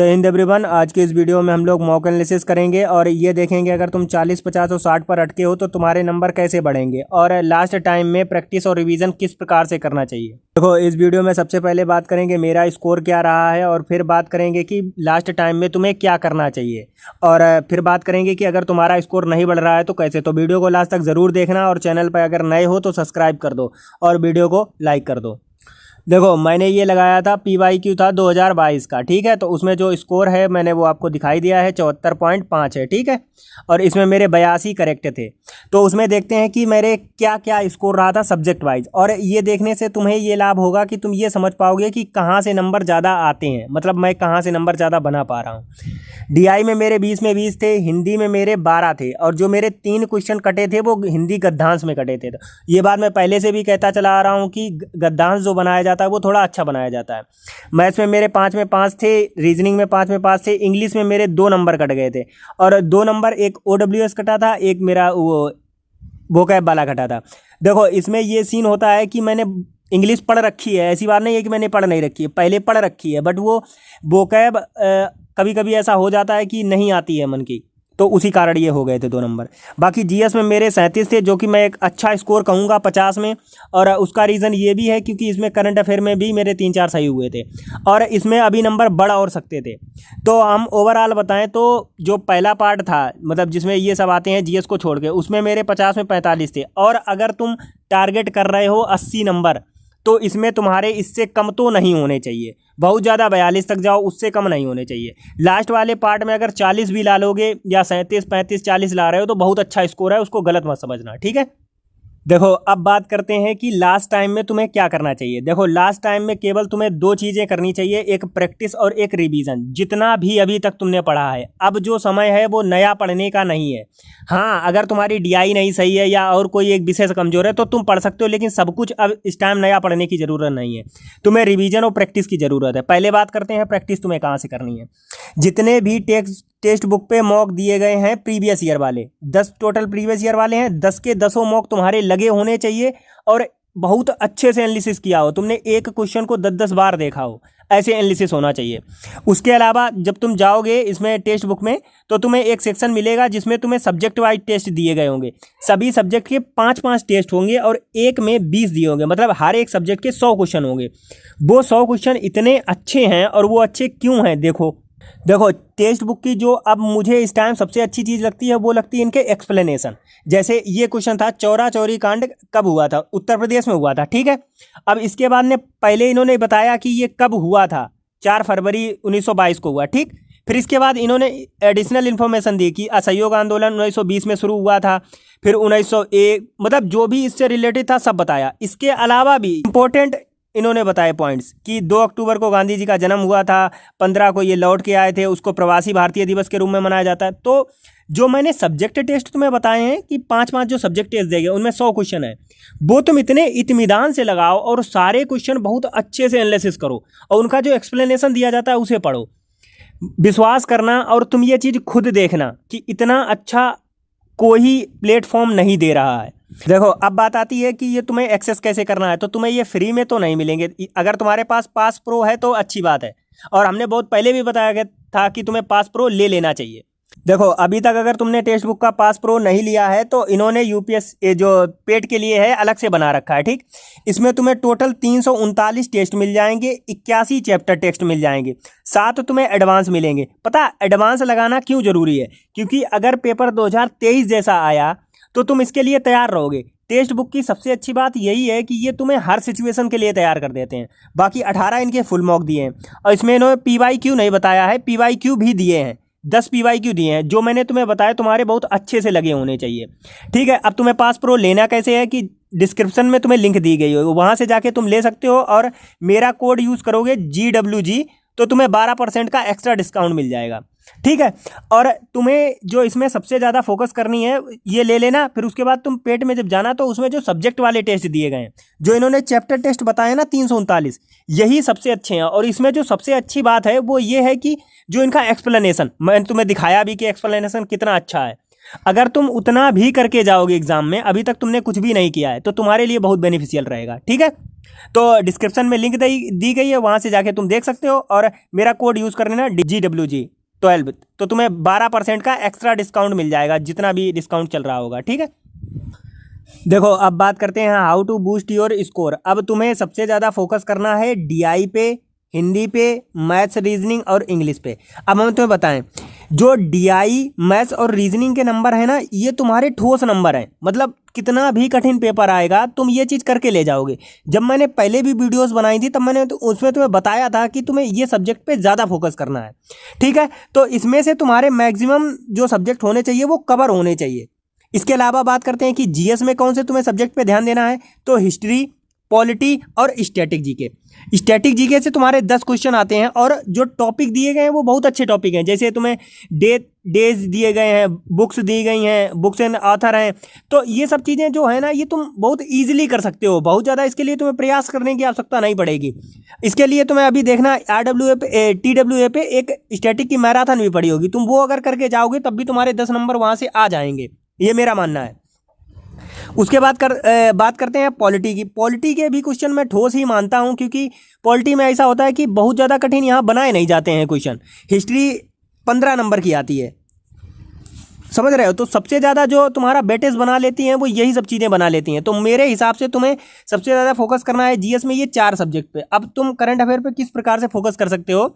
जय हिंद एवरीवन। आज के इस वीडियो में हम लोग मॉक एनालिसिस करेंगे और ये देखेंगे अगर तुम 40, 50 और 60 पर अटके हो तो तुम्हारे नंबर कैसे बढ़ेंगे और लास्ट टाइम में प्रैक्टिस और रिवीजन किस प्रकार से करना चाहिए। देखो, इस वीडियो में सबसे पहले बात करेंगे मेरा स्कोर क्या रहा है और फिर बात करेंगे कि लास्ट टाइम में तुम्हें क्या करना चाहिए और फिर बात करेंगे कि अगर तुम्हारा स्कोर नहीं बढ़ रहा है तो कैसे। तो वीडियो को लास्ट तक ज़रूर देखना और चैनल पर अगर नए हो तो सब्सक्राइब कर दो और वीडियो को लाइक कर दो। देखो, मैंने ये लगाया था PYQ था 2022 का, ठीक है। तो उसमें जो स्कोर है मैंने वो आपको दिखाई दिया है, 74.5 है, ठीक है। और इसमें मेरे 82 करेक्ट थे। तो उसमें देखते हैं कि मेरे क्या क्या स्कोर रहा था सब्जेक्ट वाइज। और ये देखने से तुम्हें ये लाभ होगा कि तुम ये समझ पाओगे कि कहाँ से नंबर ज़्यादा आते हैं, मतलब मैं कहाँ से नंबर ज़्यादा बना पा रहा हूँ। DI में मेरे 20 में 20 थे, हिंदी में मेरे 12 थे और जो मेरे 3 क्वेश्चन कटे थे वो हिंदी गद्यांश में कटे थे। तो ये बात मैं पहले से भी कहता चला आ रहा हूँ कि गद्यांश जो बनाया जाता है वो थोड़ा अच्छा बनाया जाता है। मैथ्स में मेरे 5 में 5 थे, रीजनिंग में 5 में 5 थे, इंग्लिश में मेरे 2 नंबर कट गए थे और 2 नंबर एक OWS कटा था, एक मेरा वो वोकैब वाला कटा था। देखो, इसमें ये सीन होता है कि मैंने इंग्लिश पढ़ रखी है, ऐसी बात नहीं है कि मैंने पढ़ नहीं रखी है, पहले पढ़ रखी है, बट वो वोकैब कभी कभी ऐसा हो जाता है कि नहीं आती है मन की, तो उसी कारण ये हो गए थे 2 नंबर। बाकी GS में मेरे 37 थे, जो कि मैं एक अच्छा स्कोर कहूँगा 50 में। और उसका रीज़न ये भी है क्योंकि इसमें करंट अफेयर में भी मेरे 3-4 सही हुए थे और इसमें अभी नंबर बढ़ और सकते थे। तो हम ओवरऑल बताएं तो जो पहला पार्ट था, मतलब जिसमें ये सब आते हैं GS को छोड़ के, उसमें मेरे 50 में 45 थे। और अगर तुम टारगेट कर रहे हो 80 नंबर तो इसमें तुम्हारे इससे कम तो नहीं होने चाहिए, बहुत ज़्यादा 42 तक जाओ, उससे कम नहीं होने चाहिए। लास्ट वाले पार्ट में अगर 40 भी ला लोगे या 37, 35, 40 ला रहे हो तो बहुत अच्छा स्कोर है, उसको गलत मत समझना, ठीक है। देखो, अब बात करते हैं कि लास्ट टाइम में तुम्हें क्या करना चाहिए। देखो, लास्ट टाइम में केवल तुम्हें 2 चीज़ें करनी चाहिए, एक प्रैक्टिस और एक रिवीजन। जितना भी अभी तक तुमने पढ़ा है, अब जो समय है वो नया पढ़ने का नहीं है। हाँ, अगर तुम्हारी DI नहीं सही है या और कोई एक विषय से कमजोर है तो तुम पढ़ सकते हो, लेकिन सब कुछ अब इस टाइम नया पढ़ने की ज़रूरत नहीं है, तुम्हें रिवीजन और प्रैक्टिस की ज़रूरत है। पहले बात करते हैं प्रैक्टिस तुम्हें कहाँ से करनी है। जितने भी टेक्स्ट बुक पे मॉक दिए गए हैं प्रीवियस ईयर वाले, 10 टोटल प्रीवियस ईयर वाले हैं, 10 के 10 मॉक तुम्हारे लगे होने चाहिए और बहुत अच्छे से एनालिसिस किया हो, तुमने एक क्वेश्चन को 10-10 बार देखा हो, ऐसे एनालिसिस होना चाहिए। उसके अलावा जब तुम जाओगे इसमें टेक्स्ट बुक में तो तुम्हें एक सेक्शन मिलेगा जिसमें तुम्हें सब्जेक्ट वाइज टेस्ट दिए गए होंगे। सभी सब्जेक्ट के 5-5 टेस्ट होंगे और एक में 20 दिए होंगे, मतलब हर एक सब्जेक्ट के 100 क्वेश्चन होंगे। वो 100 क्वेश्चन इतने अच्छे हैं और वो अच्छे क्यों हैं, देखो टेक्स्ट बुक की जो अब मुझे इस टाइम सबसे अच्छी चीज़ लगती है वो लगती है इनके एक्सप्लेनेशन। जैसे ये क्वेश्चन था, चौरा चौरी कांड कब हुआ था, उत्तर प्रदेश में हुआ था, ठीक है। अब इसके बाद ने पहले इन्होंने बताया कि ये कब हुआ था, 4 फरवरी 1922 को हुआ, ठीक। फिर इसके बाद इन्होंने एडिशनल इन्फॉर्मेशन दी कि असहयोग आंदोलन 1920 में शुरू हुआ था, फिर 1901, मतलब जो भी इससे रिलेटेड था सब बताया। इसके अलावा भी इम्पोर्टेंट इन्होंने बताए पॉइंट्स कि 2 अक्टूबर को गांधी जी का जन्म हुआ था, 15 को ये लौट के आए थे, उसको प्रवासी भारतीय दिवस के रूप में मनाया जाता है। तो जो मैंने सब्जेक्ट टेस्ट तुम्हें बताए हैं कि 5-5 जो सब्जेक्ट टेस्ट देंगे उनमें 100 क्वेश्चन है, वो तुम इतने इत्मीनान से लगाओ और सारे क्वेश्चन बहुत अच्छे से एनालिसिस करो और उनका जो एक्सप्लेनेशन दिया जाता है उसे पढ़ो। विश्वास करना और तुम ये चीज़ खुद देखना कि इतना अच्छा कोई प्लेटफॉर्म नहीं दे रहा है। देखो, अब बात आती है कि ये तुम्हें एक्सेस कैसे करना है। तो तुम्हें ये फ्री में तो नहीं मिलेंगे, अगर तुम्हारे पास पास प्रो है तो अच्छी बात है और हमने बहुत पहले भी बताया गया था कि तुम्हें पास प्रो ले लेना चाहिए। देखो, अभी तक अगर तुमने टेक्स्ट बुक का पास प्रो नहीं लिया है तो इन्होंने UPS जो पेट के लिए है अलग से बना रखा है, ठीक। इसमें तुम्हें टोटल 339 टेस्ट मिल जाएंगे, 81 चैप्टर टेक्स्ट मिल जाएंगे, 7 तुम्हें एडवांस मिलेंगे। पता एडवांस लगाना क्यों ज़रूरी है, क्योंकि अगर पेपर 2023 जैसा आया तो तुम इसके लिए तैयार रहोगे। टेक्स्ट बुक की सबसे अच्छी बात यही है कि ये तुम्हें हर सिचुएशन के लिए तैयार कर देते हैं। बाकी 18 इनके फुल मॉक दिए हैं और इसमें इन्होंने PYQ नहीं बताया है, PYQ भी दिए हैं, 10 PYQ दिए हैं। जो मैंने तुम्हें बताया तुम्हारे बहुत अच्छे से लगे होने चाहिए, ठीक है। अब तुम्हें पास प्रो लेना कैसे है कि डिस्क्रिप्शन में तुम्हें लिंक दी गई हो, वहाँ से जाके तुम ले सकते हो और मेरा कोड यूज़ करोगे GWG तो तुम्हें 12% का एक्स्ट्रा डिस्काउंट मिल जाएगा, ठीक है। और तुम्हें जो इसमें सबसे ज़्यादा फोकस करनी है ये ले लेना। फिर उसके बाद तुम पेट में जब जाना तो उसमें जो सब्जेक्ट वाले टेस्ट दिए गए हैं, जो इन्होंने चैप्टर टेस्ट बताए ना 339, यही सबसे अच्छे हैं। और इसमें जो सबसे अच्छी बात है वो ये है कि जो इनका एक्सप्लेनेशन, मैंने तुम्हें दिखाया भी कि एक्सप्लेनेशन कितना अच्छा है। अगर तुम उतना भी करके जाओगे एग्जाम में, अभी तक तुमने कुछ भी नहीं किया है तो तुम्हारे लिए बहुत बेनिफिशियल रहेगा, ठीक है। तो डिस्क्रिप्शन में लिंक दी गई है, वहाँ से जाके तुम देख सकते हो। और मेरा कोड यूज़ कर लेना GWG12, तो तुम्हें 12% का एक्स्ट्रा डिस्काउंट मिल जाएगा, जितना भी डिस्काउंट चल रहा होगा, ठीक है। देखो अब बात करते हैं how to boost your score. अब तुम्हें सबसे ज़्यादा फोकस करना है DI पे, हिंदी पे, मैथ्स, रीजनिंग और इंग्लिश पे। अब हम तुम्हें बताएं, जो DI, मैथ्स और रीजनिंग के नंबर है ना, ये तुम्हारे ठोस नंबर हैं। मतलब कितना भी कठिन पेपर आएगा तुम ये चीज़ करके ले जाओगे। जब मैंने पहले भी वीडियोस बनाई थी तब मैंने तो उसमें तुम्हें बताया था कि तुम्हें ये सब्जेक्ट पे ज़्यादा फोकस करना है, ठीक है। तो इसमें से तुम्हारे मैक्सिमम जो सब्जेक्ट होने चाहिए वो कवर होने चाहिए। इसके अलावा बात करते हैं कि GS में कौन से तुम्हें सब्जेक्ट पे ध्यान देना है। तो हिस्ट्री, पॉलिटी और स्टैटिक जीके। स्टैटिक जीके से तुम्हारे 10 क्वेश्चन आते हैं, और जो टॉपिक दिए गए हैं वो बहुत अच्छे टॉपिक हैं। जैसे तुम्हें डेज दिए गए हैं, बुक्स दी गई हैं, बुक्स एंड ऑथर हैं। तो ये सब चीज़ें जो है ना, ये तुम बहुत ईजिली कर सकते हो। बहुत ज़्यादा इसके लिए तुम्हें प्रयास करने की आवश्यकता नहीं पड़ेगी। इसके लिए तुम्हें अभी देखना RWA पे, TWA पे एक स्टैटिक की मैराथन भी पड़ी होगी। तुम वो अगर करके जाओगे तब भी तुम्हारे 10 नंबर वहाँ से आ जाएंगे, ये मेरा मानना है। उसके बाद बात करते हैं पॉलिटी की। पॉलिटी के भी क्वेश्चन मैं ठोस ही मानता हूं, क्योंकि पॉलिटी में ऐसा होता है कि बहुत ज़्यादा कठिन यहाँ बनाए नहीं जाते हैं क्वेश्चन। हिस्ट्री 15 नंबर की आती है, समझ रहे हो। तो सबसे ज़्यादा जो तुम्हारा बेटेज बना लेती हैं वो यही सब चीज़ें बना लेती हैं। तो मेरे हिसाब से तुम्हें सबसे ज़्यादा फोकस करना है GS में ये 4 सब्जेक्ट पे। अब तुम करंट अफेयर पे किस प्रकार से फोकस कर सकते हो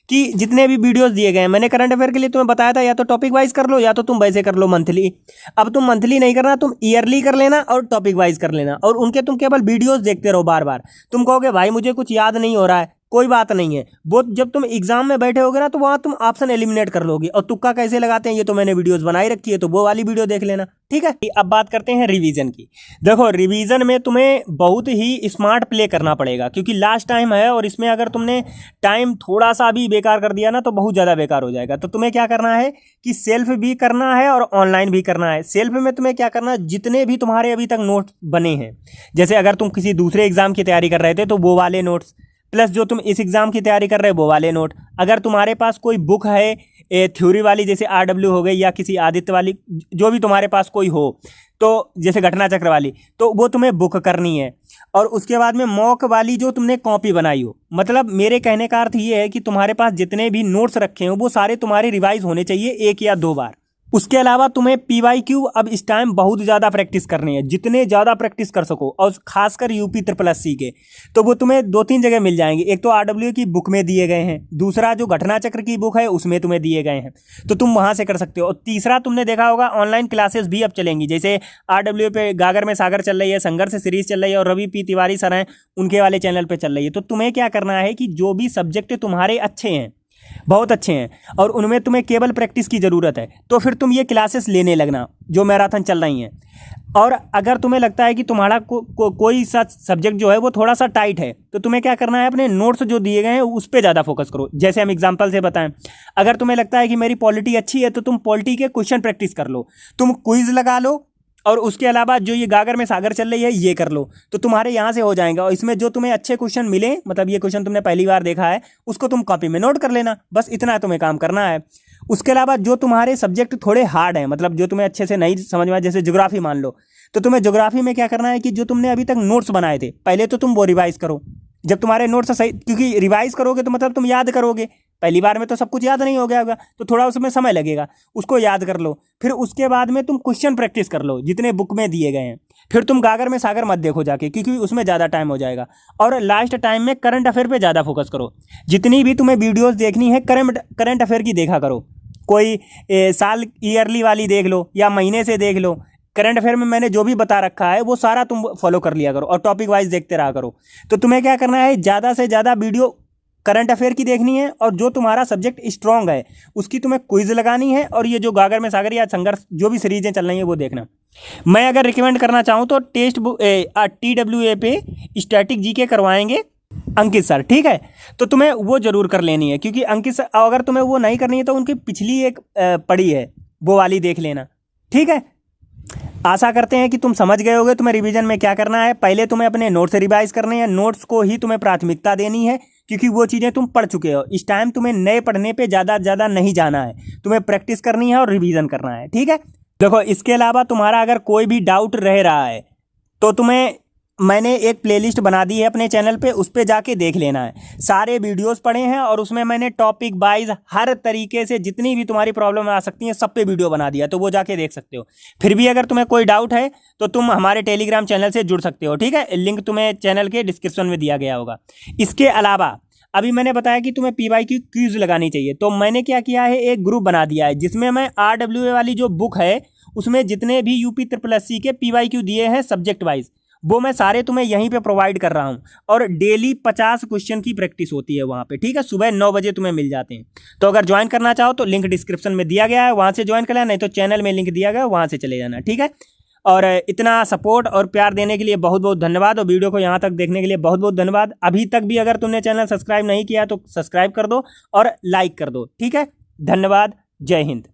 कि जितने भी वीडियोस दिए गए हैं, मैंने करंट अफेयर के लिए तुम्हें बताया था, या तो टॉपिक वाइज कर लो या तो तुम वैसे कर लो मंथली। अब तुम मंथली नहीं करना, तुम ईयरली कर लेना और टॉपिक वाइज कर लेना, और उनके तुम केवल वीडियोज़ देखते रहो बार बार। तुम कहोगे भाई मुझे कुछ याद नहीं हो रहा है, कोई बात नहीं है। वो जब तुम एग्जाम में बैठे होगे ना, तो वहां तुम ऑप्शन एलिमिनेट कर लोगे। और तुक्का कैसे लगाते हैं ये तो मैंने वीडियोस बनाई रखी है, तो वो वाली वीडियो देख लेना, ठीक है। अब बात करते हैं रिवीजन की। देखो रिवीजन में तुम्हें बहुत ही स्मार्ट प्ले करना पड़ेगा, क्योंकि लास्ट टाइम है, और इसमें अगर तुमने टाइम थोड़ा सा भी बेकार कर दिया ना तो बहुत ज़्यादा बेकार हो जाएगा। तो तुम्हें क्या करना है कि सेल्फ भी करना है और ऑनलाइन भी करना है। सेल्फ में तुम्हें क्या करना है, जितने भी तुम्हारे अभी तक नोट्स बने हैं, जैसे अगर तुम किसी दूसरे एग्जाम की तैयारी कर रहे थे तो वो वाले नोट्स, प्लस जो तुम इस एग्ज़ाम की तैयारी कर रहे हो वो वाले नोट। अगर तुम्हारे पास कोई बुक है थ्योरी वाली, जैसे RW हो गई, या किसी आदित्य वाली, जो भी तुम्हारे पास कोई हो, तो जैसे घटना चक्र वाली, तो वो तुम्हें बुक करनी है। और उसके बाद में मॉक वाली जो तुमने कॉपी बनाई हो। मतलब मेरे कहने का अर्थ ये है कि तुम्हारे पास जितने भी नोट्स रखे हो वो सारे तुम्हारे रिवाइज होने चाहिए 1 या 2 बार। उसके अलावा तुम्हें PYQ अब इस टाइम बहुत ज़्यादा प्रैक्टिस करनी है, जितने ज़्यादा प्रैक्टिस कर सको, और खासकर UP SSC के। तो वो तुम्हें 2-3 जगह मिल जाएंगे। एक तो RWA की बुक में दिए गए हैं, दूसरा जो घटना चक्र की बुक है उसमें तुम्हें दिए गए हैं, तो तुम वहाँ से कर सकते हो। और तीसरा तुमने देखा होगा ऑनलाइन क्लासेस भी अब चलेंगी, जैसे RWA पे गागर में सागर चल रही है, संघर्ष सीरीज चल रही है, और रवि P तिवारी सर हैं उनके वाले चैनल पर चल रही है। तो तुम्हें क्या करना है कि जो भी सब्जेक्ट तुम्हारे अच्छे हैं, बहुत अच्छे हैं, और उनमें तुम्हें केवल प्रैक्टिस की ज़रूरत है, तो फिर तुम ये क्लासेस लेने लगना जो मैराथन चल रही हैं। और अगर तुम्हें लगता है कि तुम्हारा कोई सा सब्जेक्ट जो है वो थोड़ा सा टाइट है, तो तुम्हें क्या करना है, अपने नोट्स जो दिए गए हैं उस पर ज़्यादा फोकस करो। जैसे हम एग्जांपल से बताएं, अगर तुम्हें लगता है कि मेरी पॉलिटी अच्छी है तो तुम पॉलिटी के क्वेश्चन प्रैक्टिस कर लो, तुम क्विज लगा लो, और उसके अलावा जो ये गागर में सागर चल रही है ये कर लो, तो तुम्हारे यहाँ से हो जाएगा। और इसमें जो तुम्हें अच्छे क्वेश्चन मिले, मतलब ये क्वेश्चन तुमने पहली बार देखा है, उसको तुम कॉपी में नोट कर लेना, बस इतना तुम्हें काम करना है। उसके अलावा जो तुम्हारे सब्जेक्ट थोड़े हार्ड हैं, मतलब जो तुम्हें अच्छे से नहीं समझ में आए, जैसे ज्योग्राफी मान लो, तो तुम्हें ज्योग्राफी में क्या करना है कि जो तुमने अभी तक नोट्स बनाए थे पहले, तो तुम वो रिवाइज करो। जब तुम्हारे नोट्स सही, क्योंकि रिवाइज करोगे तो मतलब तुम याद करोगे, पहली बार में तो सब कुछ याद नहीं हो गया होगा, तो थोड़ा उसमें समय लगेगा, उसको याद कर लो। फिर उसके बाद में तुम क्वेश्चन प्रैक्टिस कर लो जितने बुक में दिए गए हैं। फिर तुम गागर में सागर मत देखो जाके, क्योंकि उसमें ज़्यादा टाइम हो जाएगा। और लास्ट टाइम में करंट अफेयर पे ज़्यादा फोकस करो। जितनी भी तुम्हें वीडियोस देखनी है करंट अफेयर की देखा करो। कोई साल ईयरली वाली देख लो या महीने से देख लो। करंट अफेयर में मैंने जो भी बता रखा है वो सारा तुम फॉलो कर लिया करो, और टॉपिक वाइज देखते रहा करो। तो तुम्हें क्या करना है, ज़्यादा से ज़्यादा वीडियो करंट अफेयर की देखनी है, और जो तुम्हारा सब्जेक्ट स्ट्रॉन्ग है उसकी तुम्हें क्विज लगानी है, और ये जो गागर में सागर या संघर्ष जो भी सीरीजें चल रही हैं वो देखना। मैं अगर रिकमेंड करना चाहूँ तो टेस्ट बुक TWA पे स्टैटिक जीके करवाएंगे अंकित सर, ठीक है। तो तुम्हें वो जरूर कर लेनी है, क्योंकि अंकित सर, अगर तुम्हें वो नहीं करनी है तो उनकी पिछली एक पड़ी है वो वाली देख लेना, ठीक है। आशा करते हैं कि तुम समझ गए होगे तुम्हें रिवीजन में क्या करना है। पहले तुम्हें अपने नोट्स रिवाइज करने हैं, नोट्स को ही तुम्हें प्राथमिकता देनी है, क्योंकि वो चीज़ें तुम पढ़ चुके हो। इस टाइम तुम्हें नए पढ़ने पे ज़्यादा नहीं जाना है, तुम्हें प्रैक्टिस करनी है और रिवीजन करना है, ठीक है। देखो इसके अलावा तुम्हारा अगर कोई भी डाउट रह रहा है तो तुम्हें मैंने एक प्लेलिस्ट बना दी है अपने चैनल पे, उस पे जाके देख लेना है। सारे वीडियोस पड़े हैं और उसमें मैंने टॉपिक वाइज हर तरीके से जितनी भी तुम्हारी प्रॉब्लम आ सकती है सब पे वीडियो बना दिया, तो वो जाके देख सकते हो। फिर भी अगर तुम्हें कोई डाउट है तो तुम हमारे टेलीग्राम चैनल से जुड़ सकते हो, ठीक है। लिंक तुम्हें चैनल के डिस्क्रिप्शन में दिया गया होगा। इसके अलावा अभी मैंने बताया कि तुम्हें PYQ क्विज लगानी चाहिए, तो मैंने क्या किया है, एक ग्रुप बना दिया है जिसमें मैं RWA वाली जो बुक है उसमें जितने भी UPSSC के PYQ दिए हैं सब्जेक्ट वाइज, वो मैं सारे तुम्हें यहीं पे प्रोवाइड कर रहा हूँ। और डेली 50 क्वेश्चन की प्रैक्टिस होती है वहाँ पे, ठीक है। सुबह 9 बजे तुम्हें मिल जाते हैं। तो अगर ज्वाइन करना चाहो तो लिंक डिस्क्रिप्शन में दिया गया है, वहाँ से ज्वाइन कर लेना, नहीं तो चैनल में लिंक दिया गया है, वहाँ से चले जाना, ठीक है। और इतना सपोर्ट और प्यार देने के लिए बहुत बहुत धन्यवाद, और वीडियो को यहाँ तक देखने के लिए बहुत बहुत धन्यवाद। अभी तक भी अगर तुमने चैनल सब्सक्राइब नहीं किया तो सब्सक्राइब कर दो और लाइक कर दो, ठीक है। धन्यवाद। जय हिंद।